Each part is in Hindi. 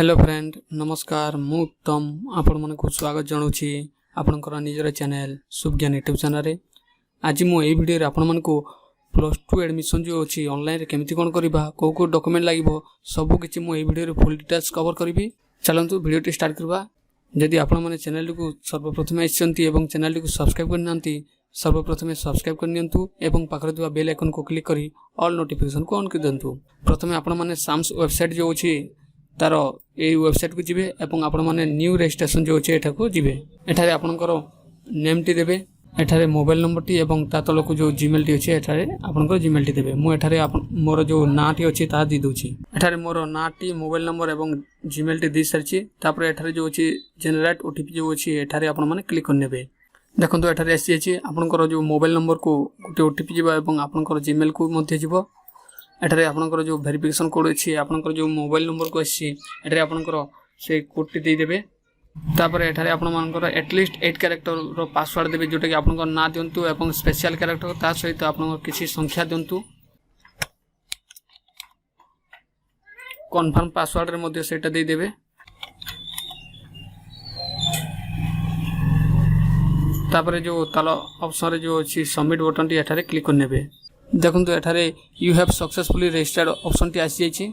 हेलो फ्रेंड नमस्कार मु उत्तम आपण मन को स्वागत जनाऊँगी आपणकर निजर चैनल सुज्ञान यूट्यूब चैनल। आज मु ए वीडियो रे आपण मन को +2 एडमिशन जो अच्छी ऑनलाइन रे केमिति कोन करबा को डॉक्यूमेंट लागिवो सब किछि मु ए वीडियो रे फुल डिटेल्स कवर करबी। चलंतु वीडियो टी स्टार्ट करबा। जदि आपण माने चैनल को सर्वप्रथम आइसंती एवं चैनल को सब्सक्राइब करनांती सर्वप्रथम सब्सक्राइब करनियंतु एवं पाखरे दिवा बेल आइकन को क्लिक करी ऑल नोटिफिकेशन को ऑन कर दंतु। प्रथमे आपण माने साम्स वेबसाइट जो अछि तार ए वेबसाइट को जिबे एवं आपण माने न्यू रजिस्ट्रेशन जो अछि एठा को जिबे। एठारे आपनकर नेम टी देबे, एठारे मोबाइल नंबर टी एवं ता तल को जो जीमेल टी अछि एठारे आपनकर जीमेल टी देबे। मु एठारे मोर जो ना टी अछि ता दी दोछि। एठारे मोर ना टी मोबाइल नंबर एवं जीमेल टी दी सरछि। तापर एठारे जो अछि जनरेट ओटीपी जो अछि एठारे आपण माने क्लिक कर नेबे। देखंतु एठारे आसी अछि आपनकर जो मोबाइल नंबर को गोटे ओटीपी जिबा एवं आपनकर जीमेल को मध्ये जिवो। एठारे आपनकर जो वेरिफिकेशन कोड अछि आपनकर जो मोबाइल नंबर को अछि एठारे आपनकर से कोड टी दे देबे। तापर एठारे आपण मानकर एटलीस्ट 8 कैरेक्टर रो पासवर्ड देबे जोटा कि आपनकर ना दियंतु एवं स्पेशल कैरेक्टर ता सहित आपनकर किछि संख्या दियंतु। कन्फर्म पासवर्ड रे मध्ये सेटा दे देबे। तापर जो तल ऑप्शन रे जो अछि सबमिट बटन टी एठारे क्लिक कर नेबे। देखंतु एठारे you have successfully registered option टी आसी जाइछि।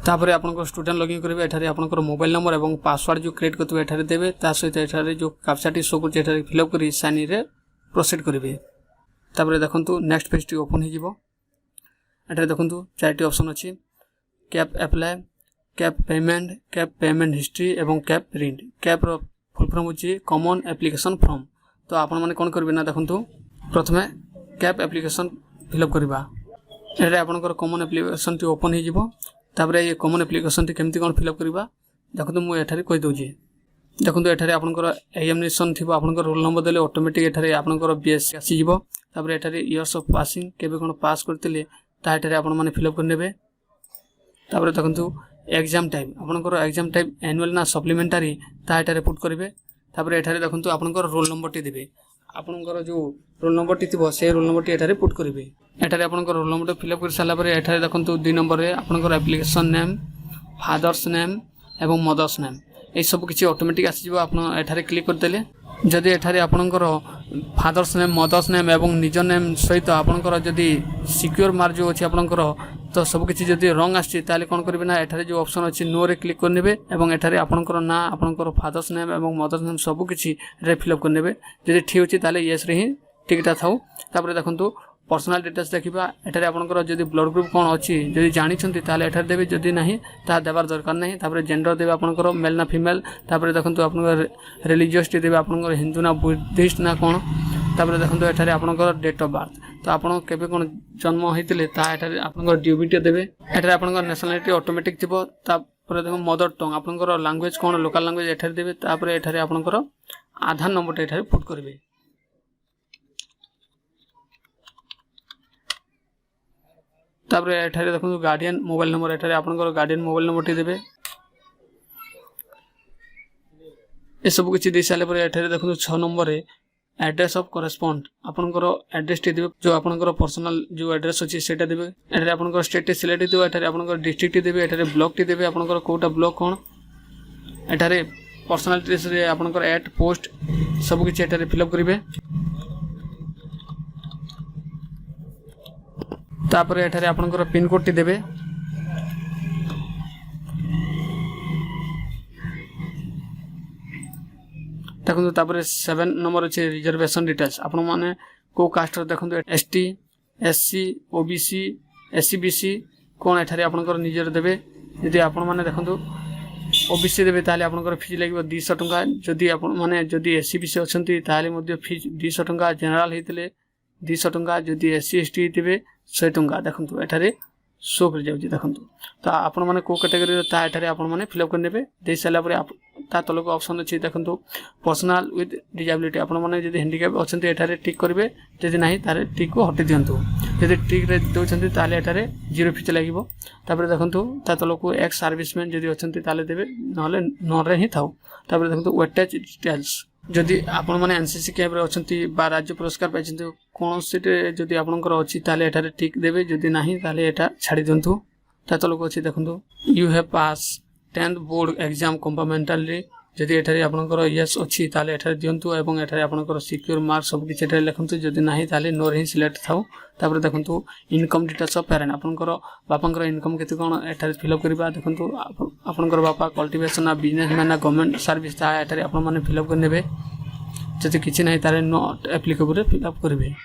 तापरे आपनकर स्टूडेंट लॉगिन करबे। एठारे आपनकर मोबाइल नंबर एवं पासवर्ड जो क्रिएट करतबे एठारे देबे। ता सहित एठारे जो कैप्चा टी शो करछि एठारे फिलअप करी साइन रे प्रोसीड करबे। तापरे देखंतु नेक्स्ट पेज टी ओपन हो जिवो। एठारे देखंतु चारटी ऑप्शन अछि cap apply, cap payment history एवं कैप प्रिंट। कैप रो फुल फॉर्म अछि कॉमन एप्लीकेशन फॉर्म। तो आपण माने कोन करबे ना देखंतु प्रथमे कैप एप्लीकेशन फिलअप करबा। एठारे आपनकर कॉमन एप्लीकेशन टी ओपन हो जिवो। तापरे ये कॉमन एप्लीकेशन टी केमति कोन फिलअप करबा देखंतु मु एठारे कहि दोछि। देखंतु एठारे आपनकर एग्जामिनेशन थिबो आपनकर रोल नंबर देले ऑटोमेटिक एठारे आपनकर बीएस आसी जिवो। तापरे एठारे इयर्स ऑफ पासिंग केबे कोन पास करतिले ता एठारे आपण माने फिलअप कर नेबे। तापरे देखंतु एग्जाम टाइप आपनकर एग्जाम टाइप एनुअल ना सप्लीमेंटरी ता एठारे पुट करबे। तापरे एठारे देखंतु आपनकर रोल नंबर टी देबे। आपनकर जो रोल नंबर टी थिबो से रोल नंबर टी एठारे पुट करिवे। एठारे आपनकर रोल नंबर फिलअप कर साला परे एठारे देखंतु 2 नंबर रे आपनकर एप्लीकेशन नेम, फादर्स नेम एवं मदर्स नेम ए सब किछि ऑटोमेटिक आसी जिवो। आपन एठारे क्लिक कर देले जदि एठारे आपनकर फादर्स नेम, मदर्स नेम एवं निज नेम सहित आपनकर जदि सिक्योर मार्क जो अछि आपनकर तो सब किछि जदि रॉन्ग आछि ताले कोन करबे ना एठारे जो ऑप्शन अछि नो रे क्लिक कर नेबे एवं एठारे आपनकर ना आपनकर फादर्स नेम एवं मदर्स नेम सब किछि रे फिलअप कर नेबे। जदि ठीक अछि ताले यस रे ही टिकटा थाउ। तापर देखंतु पर्सनल डिटेल्स देखिबा। एठारे आपनकर जदि ब्लड ग्रुप कोन अछि जदि जानि छथि ताले एठारे देबे, जदि नाही ता देबार दरकार नाही। तापर जेंडर देबे आपनकर मेल ना फीमेल। तापर देखंतु आपनकर रिलीजियस देबे आपनकर हिंदू ना बुद्धिस्ट ना कोन। तापर देखंतु एठारे आपनकर डेट ऑफ बर्थ तो आपण केबे कोन जन्म होइतिले ता एठारे आपनकर ड्यूबिटी देबे। एठारे आपनकर नेशनलिटी ऑटोमेटिक थिबो। तापर देखो मदर टंग आपनकर लैंग्वेज कोन लोकल लैंग्वेज एठारे देबे। तापर एठारे आपनकर आधार नंबर एठारे पुट करबे। तापर एठारे देखो गार्डियन मोबाइल नंबर एठारे आपनकर गार्डियन मोबाइल नंबर टी देबे। ए सब किछि दे साले पर एठारे देखो 6 नंबर रे एड्रेस ऑफ करेस्पोंड आपनकर एड्रेस टी देबे। जो आपनकर पर्सनल जो एड्रेस अछि सेटा देबे। एठारे आपनकर स्टेट टी सिलेक्ट दिबो। एठारे आपनकर डिस्ट्रिक्ट टी देबे। एठारे ब्लॉक टी देबे आपनकर कोटा ब्लॉक कोन। एठारे पर्सनल एड्रेस रे आपनकर एट पोस्ट सब किछि एठारे फिलअप करिवे। तापर एठारे आपनकर पिन कोड टी देबे। देखंतु तापर 7 नंबर अछि रिजर्वेशन डिटेल्स आपण माने को कास्ट देखंतु एसटी, एससी, ओबीसी, एससीबीसी कोन एठारे आपनकर निजर देबे। यदि आपण माने देखंतु ओबीसी देबे ताले आपनकर फी लागिबो 200 टंका। जदि आपण माने जदि एससीबीसी अछंती ताले मध्ये फी 200 टंका। जनरल हेतिले 200 टंका। जदि एससी एसटी देबे 100 टंका। देखंतु एठारे शो कर जाउची देखंतु ता आपण माने को कैटेगरी ता एठारे आपण माने फिलअप कर नेबे। दे साला परे ता तलक ऑप्शन अछि देखंतु पर्सनल विथ डिसेबिलिटी आपण माने जदि हैंडिकैप अछंती एठारे टिक करबे। जदि नाही तारे टिक को हटि दियंतु। जदि टिक रे दोछंती ताले एठारे जीरो फीचर लागिवो। तापर देखंतु ता तलक एक्स सर्विसमैन जदि अछंती ताले देबे नहले नन रे ही थाउ। तापर देखंतु वेटेज डिटेल्स जदि आपण माने एनसीसी कैंप रे अछंती बा राज्य पुरस्कार पाइछंती कोनोसी जदि आपनकर अछि ताले एठारे टिक देबे। जदि नाही ताले एटा छाडी दियंतु। ता तलक अछि देखंतु you have pass 10th board exam compartmentally जदि एठारे आपनकर यस अछि ताले एठारे दियंतु एवं एठारे आपनकर सिक्योर मार्क सब किछ एठारे लिखंतु जदि नाही ताले नो रे सिलेक्ट थाउ तापर देखंतु इनकम डिटेल्स ऑफ पेरेंट आपनकर बापांकर इनकम केते कोन एठारे फिल अप करबा देखंतु आपनकर बापा कल्टीवेशन ना बिजनेस मैन ना गवर्नमेंट सर्विस ता एठारे आपन माने फिल अप कर नेबे जदि किछ नाही ताले नॉट एप्लीकेबल रे फिल अप करबे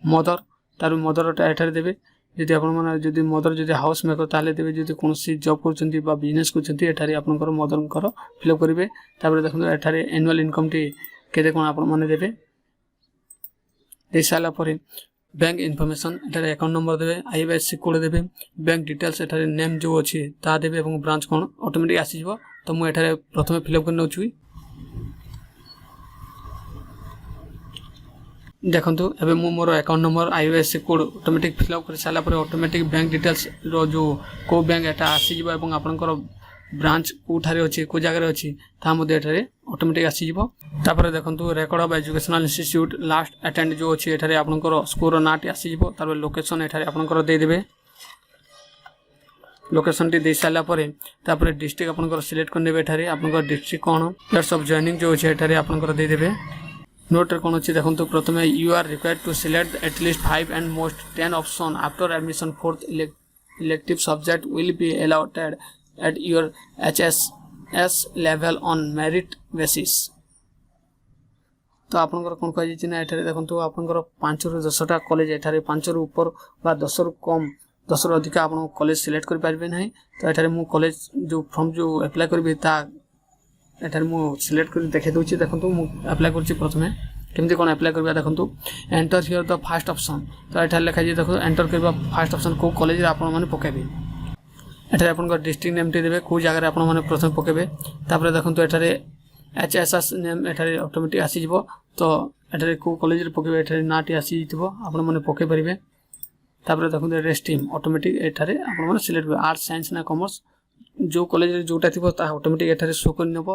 मदर तार मदर एठारे देबे जदि आपण माने जदि मदर जदि हाउस मेकर ताले देबे जदि कोनसी जॉब करचंती बा बिजनेस करचंती एठारे आपनकर मदरकर फिल अप करबे तापर देखंतु एठारे एनुअल इनकम टी केते कोन आपण माने देबे दे साला परे बैंक इनफॉरमेशन एठारे अकाउंट नंबर देबे आईएफएससी कोड देबे बैंक डिटेल्स एठारे नेम जो अछि ता देबे एवं ब्रांच कोन ऑटोमेटिक आसी जिवो तो मु एठारे प्रथमे फिल अप करनो छु देखंतु एबे मु मोर account number IFSC code automatic fill up कर साला पर ऑटोमेटिक बैंक डिटेल्स रो जो को बैंक एटा आसी जिवो एवं आपनकर ब्रांच कोठारे अछि को जगह रे अछि ता मध्ये एठारे ऑटोमेटिक आसी जिवो तापर देखंतु record of educational institute last attend जो अछि एठारे आपनकर स्कोर नाटी आसी जिवो तापर लोकेशन एठारे आपनकर दे देबे लोकेशन टी दे साला परे तापर डिस्ट्रिक्ट आपनकर सिलेक्ट कर नेबे एठारे आपनकर district cone years of joining जो अछि एठारे आपनकर दे देबे नोट रे कोन अछि देखंतु प्रथमे you are required to select at least 5 and most 10 option after admission fourth elective subject will be allotted at your HSS level on merit basis तो आपनकर कोन कहै छी ना एठारे देखंतु आपनकर 5 रु 10 टा कॉलेज एठारे 5 रु ऊपर बा 10 रु कम 10 रु अधिक आपन कॉलेज सिलेक्ट कर पारबे नै तो एठारे मु कॉलेज जो फॉर्म जो अप्लाई करबे ता एठारे मु सिलेक्ट कर देखे दोछि देखंतु मु अप्लाई करछि प्रथमे केमति कोन अप्लाई करबा देखंतु enter here the first option तो एठारे लिखा जे देखो एंटर करबा फर्स्ट ऑप्शन को कॉलेज रे आपन माने पकेबे एठारे आपन को डिस्ट्रिक्ट नेम टे देबे को जगह रे आपन माने प्रथमे पकेबे तापर देखंतु एठारे एचएसएस नेम एठारे ऑटोमेटिक आसी जिवो तो एठारे को कॉलेज रे पकेबे एठारे नाटी आसी जिवो आपन माने पके परिबे तापर देखंतु रे स्ट्रीम ऑटोमेटिक एठारे आपन माने सिलेक्ट करबे आर्ट्स साइंस ना कॉमर्स जो कॉलेज रे जोटा थिबो ता ऑटोमेटिक एठारे शो कर नेबो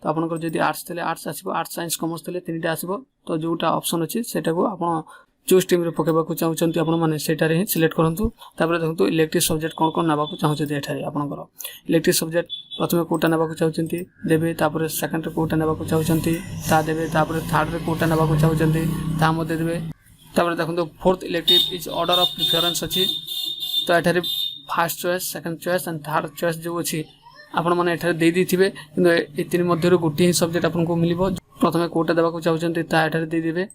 तो आपनकर जदि आर्ट्स थले आर्ट्स आसीबो आर्ट्स साइंस कॉमर्स थले तीनटा आसीबो तो जोटा ऑप्शन अछि सेटा को आपन जो स्ट्रीम रे पकेबा को चाहउचंती आपन माने सेटा रे ही सिलेक्ट करंतु तापर देखंतु इलेक्टिव सब्जेक्ट कोन कोन नाबा को चाहउचंती एठारे आपनकर इलेक्टिव सब्जेक्ट प्रथमे कोटा नाबा को चाहउचंती देबे तापर सेकंड रे कोटा नाबा को चाहउचंती ता देबे तापर थर्ड रे कोटा नाबा को चाहउचंती ता मध्ये देबे तापर देखंतु fourth elective is order of preference अछि तो एठारे first choice second choice and third choice जो अछि आपण माने एठारे दे दिथिबे किंतु ए तीन मध्ये रो गोटी सब्जेक्ट आपन को मिलिबो प्रथमे कोटा देबा को चाहउचंती ता एठारे दे दिबे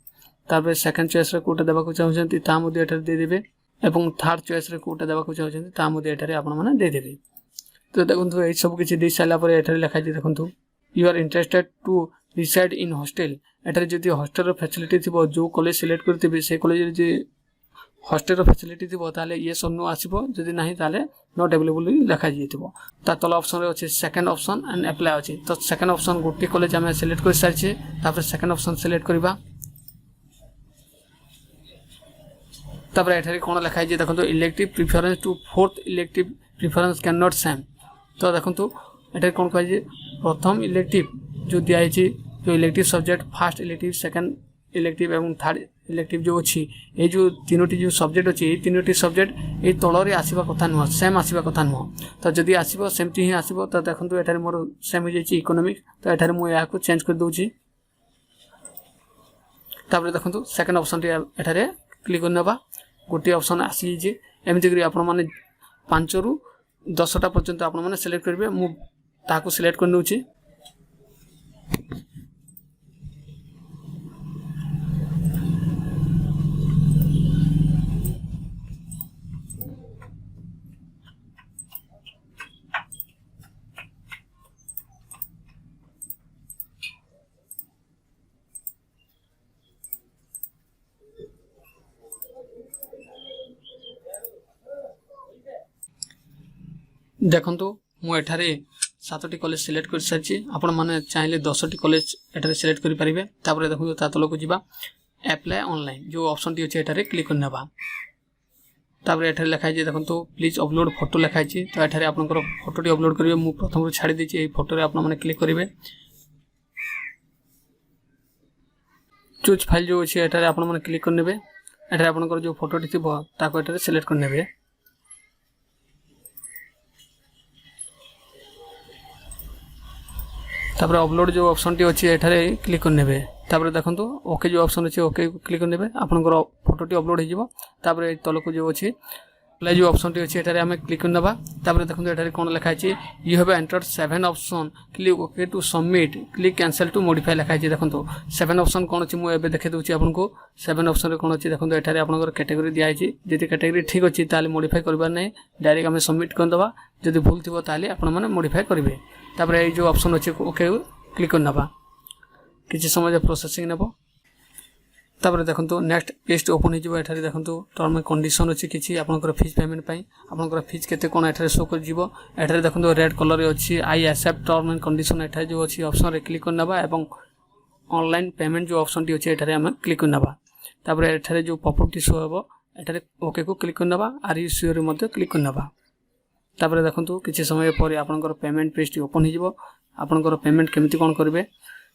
तापर सेकंड चॉइस रे कोटा देबा को चाहउचंती ता मध्ये एठारे दे दिबे एवं थर्ड चॉइस रे कोटा देबा को चाहउचंती ता मध्ये एठारे आपण माने दे देबे तो देखंतु ए सब किछि दे साला पर एठारे लिखा जे देखंतु you are interested to reside in hostel एठारे जदि हॉस्टल रो फैसिलिटी थिबो जो कॉलेज सिलेक्ट करथिबे से कॉलेज रे जे हॉस्टल रो फैसिलिटी थिबो ताले ये सब नो आसीबो जदि नाही ताले नॉट अवेलेबल लिखा जेथिबो ता तल ऑप्शन रे अछि सेकंड ऑप्शन एंड अप्लाई अछि तो सेकंड ऑप्शन गोटी कॉलेज हम सिलेक्ट कर सारछि तापर सेकंड ऑप्शन सिलेक्ट करबा तापर एठारे कोन लिखा जे देखंतु elective preference to fourth elective preference can not same तो देखंतु एठारे कोन कहै जे प्रथम इलेक्टिव जो दिया छै जो elective subject first elective second elective एवं थर्ड इलेक्टिव जो अछि ए जो तीनोटी जो सब्जेक्ट अछि ए तीनोटी सब्जेक्ट ए तळ रे आसीबा कथा न सेम आसीबा कथा न तो जदि आसीबो सेमती ही आसीबो तो देखंतु एठारे मोर सेम हो जाय इकोनॉमिक तो एठारे मु या को चेंज कर दोछि तापर देखंतु सेकंड ऑप्शन रे एठारे क्लिक करनबा गोटी ऑप्शन आसी जे एमिति करी आपण माने 5 रु 10 टा पर्यंत आपण माने सिलेक्ट करबे मु ताको सिलेक्ट कर नउछि देखंतु मु एठारे 7टी कॉलेज सिलेक्ट कर सारछि आपण माने चाहिले 10टी कॉलेज एठारे सिलेक्ट करि परिबे तापर देखंतु ता तलको जिबा अप्लाई ऑनलाइन जो ऑप्शन टी अछि एठारे क्लिक करनबा तापर एठारे लिखाइ जे देखंतु प्लीज अपलोड फोटो लिखाइ छी तो एठारे आपनकर फोटो टी अपलोड करिवे मु प्रथम रो छाडी देछि ए फोटो रे आपण माने क्लिक करिवे चूज फाइल जो अछि एठारे आपण माने क्लिक करनेबे एठारे आपनकर जो फोटो टी थिबो ताको एठारे सिलेक्ट करनेबे तापर अपलोड जो ऑप्शन टी अच्छी एठारे क्लिक करने तापर देखो ओके जो ऑप्शन अच्छे ओके क्लिक करने आपंकर फोटोटी अपलोड हो तलक जो अच्छी प्ले जो ऑप्शन टी अच्छी एठारे आम क्लिक करना तापर देखो एठारे कौन लिखाई you have entered 7 option click okay to submit click cancel to modify लिखाई देखो 7 ऑप्शन कौन अच्छी मुझे देखे दूसरी आपको 7 ऑप्शन कौन अच्छी देखो एठारे आपंकर कैटेगरी दिखाई जी कैटेगरी ठीक अच्छी ताले मॉडिफाई करबार नहीं डायरेक्ट आम सबमिट करदे जदि भूल थी ताले आपण मैंने मॉडिफाई करेंगे तापर ये जो ऑप्शन अच्छे ओके क्लिक करना किसी समय प्रोसेसिंग नेब तापर देखो नेक्स्ट पेज ओपन हो एठारे देखो टर्म एंड कंडीशन अच्छी किसी आपंकर फीस पेमेंट आपंकर फीस केते कोन एठारे शो कर जीवो एठारे देखो रेड कलर अच्छी I accept term and condition एठारे जो अच्छी ऑप्शन रे क्लिक करना एवं ऑनलाइन पेमेंट जो ऑप्शन टी अच्छे एठारे आम क्लिक करना तापर एठारे जो पॉपअप टी शो हेबो एठारे ओके को क्लिक करना आर यू श्योर रे क्लिक करना तापर देखो किसी समय पर आपंकर पेमेंट पेज टी ओपन हो आपंकर पेमेंट केमती कौन करेंगे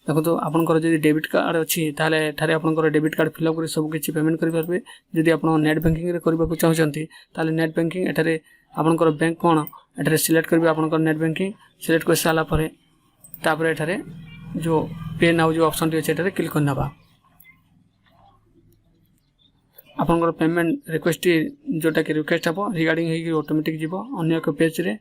देखो आपंकर जब डेबिट कार्ड अच्छी ताले एठारे आपंकर डेबिट कार्ड फिलअप कर सब किसी पेमेंट करेंगे जदि आप नेट बैंकिंग रे करबा को चाहते ताले नेट बैंकिंग एठारे आपंकर बैंक कौन एठारे सिलेक्ट करेंगे आपंकर नेट बैंकिंग सिलेक्ट कर सारा पर तापर एठारे जो पे नाउ जो ऑप्शन टी अच्छे एठारे क्लिक करना आपंकर पेमेंट रिक्वेस्ट जोटा कि रिक्वेस्ट हम रिगार्डिंग ऑटोमेटिक जीव अन्य एक पेज रे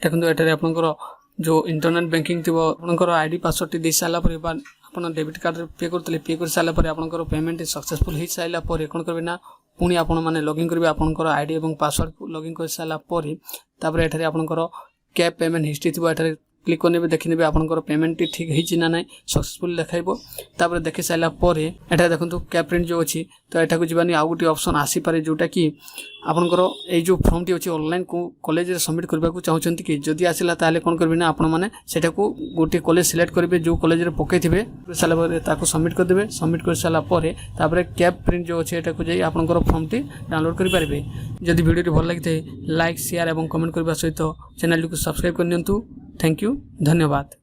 देखो एठारे आपंकर जो इंटरनेट बैंकिंग थी आपंकर आईडी पासवर्ड टी दे सारापर आप डेबिट कार्ड पे करते पे कर सारापर आपंकर पेमेंट सक्सेसफुल हो सारापर कौन करेंगे ना पुणी आपण मैंने लॉगिन करेंगे आपंकर आईडी और पासवर्ड को लॉगिन कर सारापर तापर एठारे आपंकर कैब पेमेंट हिस्ट्री थी एठारे क्लिक करने देखने आपंकर पेमेंट टी ठीक है ना ना सक्सेसफुल देखाइबो तापर देखि सारा पर एटा देखो कैब प्रिंट जो अच्छी तो एटा को जीवानी आउ गोटे ऑप्शन आसी पारे जोटा कि आपंकर ये जो फॉर्म टी अच्छी ऑनलाइन को कॉलेज रे सबमिट करबा को चाहछंती कि जदि आसिला ताले कोन करबे ना आपण माने सेटा को गोटे कॉलेज सिलेक्ट करेंगे जो कॉलेज रे पकईथिबे साला पर ताको सबमिट कर देबे सबमिट कर साला पर तापर कैब प्रिंट जो अच्छे एटा को जाई आपंकर फॉर्म टी डाउनलोड करि पारिबे जदि वीडियो टी भल लागिते लाइक शेयर और कमेंट करबा सहित चैनल को सब्सक्राइब कर नियंतु थैंक यू धन्यवाद।